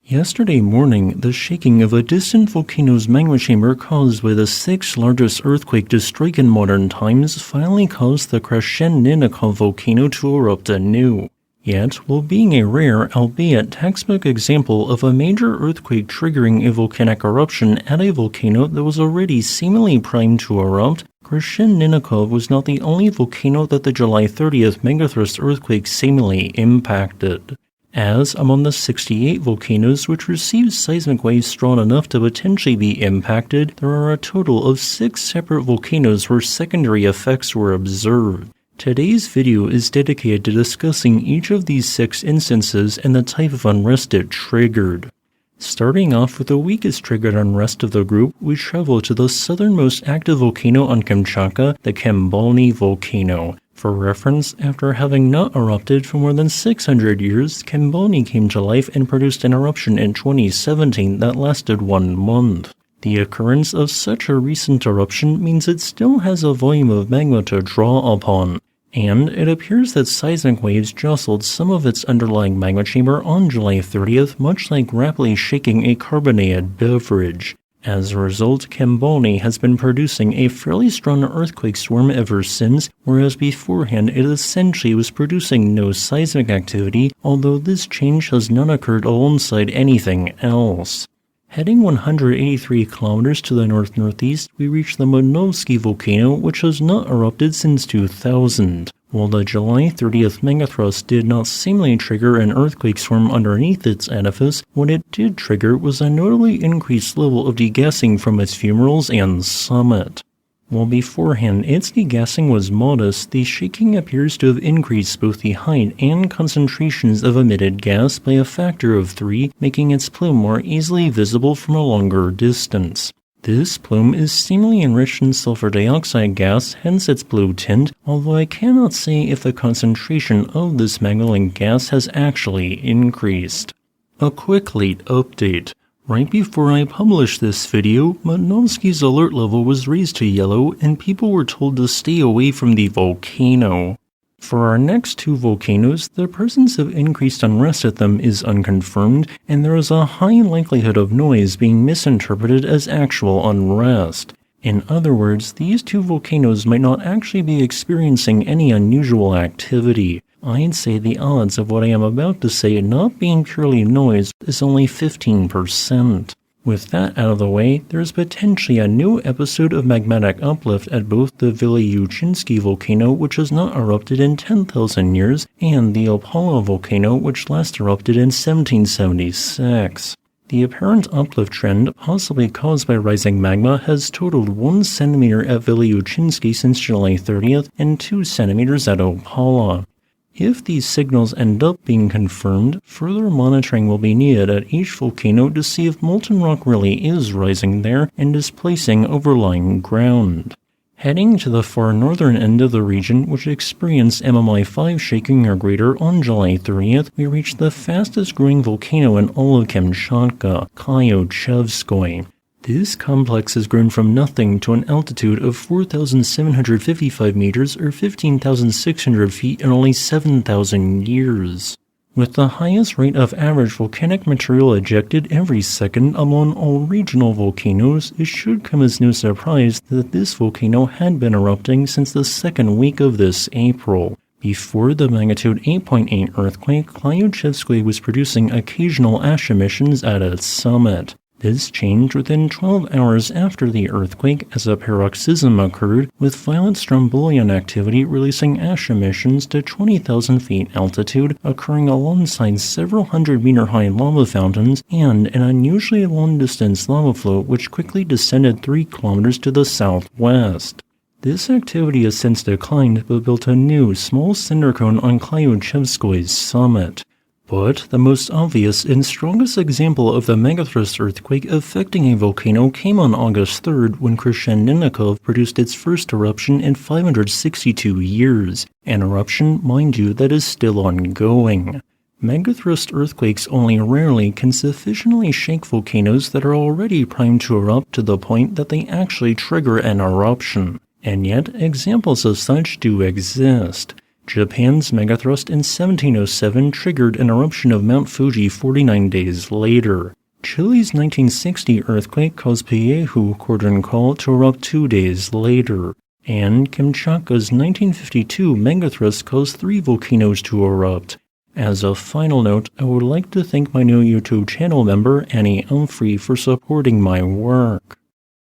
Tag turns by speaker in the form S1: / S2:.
S1: Yesterday morning, the shaking of a distant volcano's magma chamber caused by the sixth largest earthquake to strike in modern times finally caused the Krasheninnikov volcano to erupt anew. Yet, while being a rare, albeit textbook example of a major earthquake triggering a volcanic eruption at a volcano that was already seemingly primed to erupt, Krasheninnikov was not the only volcano that the July 30th megathrust earthquake seemingly impacted. As among the 68 volcanoes which received seismic waves strong enough to potentially be impacted, there are a total of 6 separate volcanoes where secondary effects were observed. Today's video is dedicated to discussing each of these 6 instances and the type of unrest it triggered. Starting off with the weakest triggered unrest of the group, we travel to the southernmost active volcano on Kamchatka, the Kambalny Volcano. For reference, after having not erupted for more than 600 years, Kambalny came to life and produced an eruption in 2017 that lasted 1 month. The occurrence of such a recent eruption means it still has a volume of magma to draw upon, and it appears that seismic waves jostled some of its underlying magma chamber on July 30th, much like rapidly shaking a carbonated beverage. As a result, Kambalny has been producing a fairly strong earthquake swarm ever since, whereas beforehand it essentially was producing no seismic activity, although this change has not occurred alongside anything else. Heading 183 kilometers to the north-northeast, we reach the Mutnovsky volcano, which has not erupted since 2000. While the July 30th megathrust did not seemingly trigger an earthquake swarm underneath its edifice, what it did trigger was a notably increased level of degassing from its fumaroles and summit. While beforehand its degassing was modest, the shaking appears to have increased both the height and concentrations of emitted gas by a factor of 3, making its plume more easily visible from a longer distance. This plume is seemingly enriched in sulfur dioxide gas, hence its blue tint, although I cannot say if the concentration of this magma-linked gas has actually increased. A quick late update. Right before I published this video, Mutnovsky's alert level was raised to yellow and people were told to stay away from the volcano. For our next 2 volcanoes, the presence of increased unrest at them is unconfirmed, and there is a high likelihood of noise being misinterpreted as actual unrest. In other words, these 2 volcanoes might not actually be experiencing any unusual activity. I'd say the odds of what I am about to say not being purely noise is only 15%. With that out of the way, there is potentially a new episode of magmatic uplift at both the Vilyuchinsky volcano, which has not erupted in 10,000 years, and the Opala volcano, which last erupted in 1776. The apparent uplift trend, possibly caused by rising magma, has totaled 1 centimeter at Vilyuchinsky since July 30th and 2 centimeters at Opala. If these signals end up being confirmed, further monitoring will be needed at each volcano to see if molten rock really is rising there and displacing overlying ground. Heading to the far northern end of the region, which experienced MMI5 shaking or greater on July 30th, we reach the fastest growing volcano in all of Kamchatka, Klyuchsvkoy. This complex has grown from nothing to an altitude of 4,755 meters or 15,600 feet in only 7,000 years. With the highest rate of average volcanic material ejected every second among all regional volcanoes, it should come as no surprise that this volcano had been erupting since the 2nd week of this April. Before the magnitude 8.8 earthquake, Klyuchsvkoy was producing occasional ash emissions at its summit. This changed within 12 hours after the earthquake as a paroxysm occurred, with violent strombolian activity releasing ash emissions to 20,000 feet altitude, occurring alongside several 100-meter-high lava fountains and an unusually long-distance lava flow which quickly descended 3 kilometers to the southwest. This activity has since declined but built a new, small cinder cone on Klyuchsvkoy's summit. But the most obvious and strongest example of the megathrust earthquake affecting a volcano came on August 3rd when Krasheninnikov produced its first eruption in 562 years, an eruption, mind you, that is still ongoing. Megathrust earthquakes only rarely can sufficiently shake volcanoes that are already primed to erupt to the point that they actually trigger an eruption. And yet, examples of such do exist. Japan's megathrust in 1707 triggered an eruption of Mount Fuji 49 days later. Chile's 1960 earthquake caused Pyehu Cordon Col to erupt 2 days later. And Kamchatka's 1952 megathrust caused 3 volcanoes to erupt. As a final note, I would like to thank my new YouTube channel member, Annie Humphrey, for supporting my work.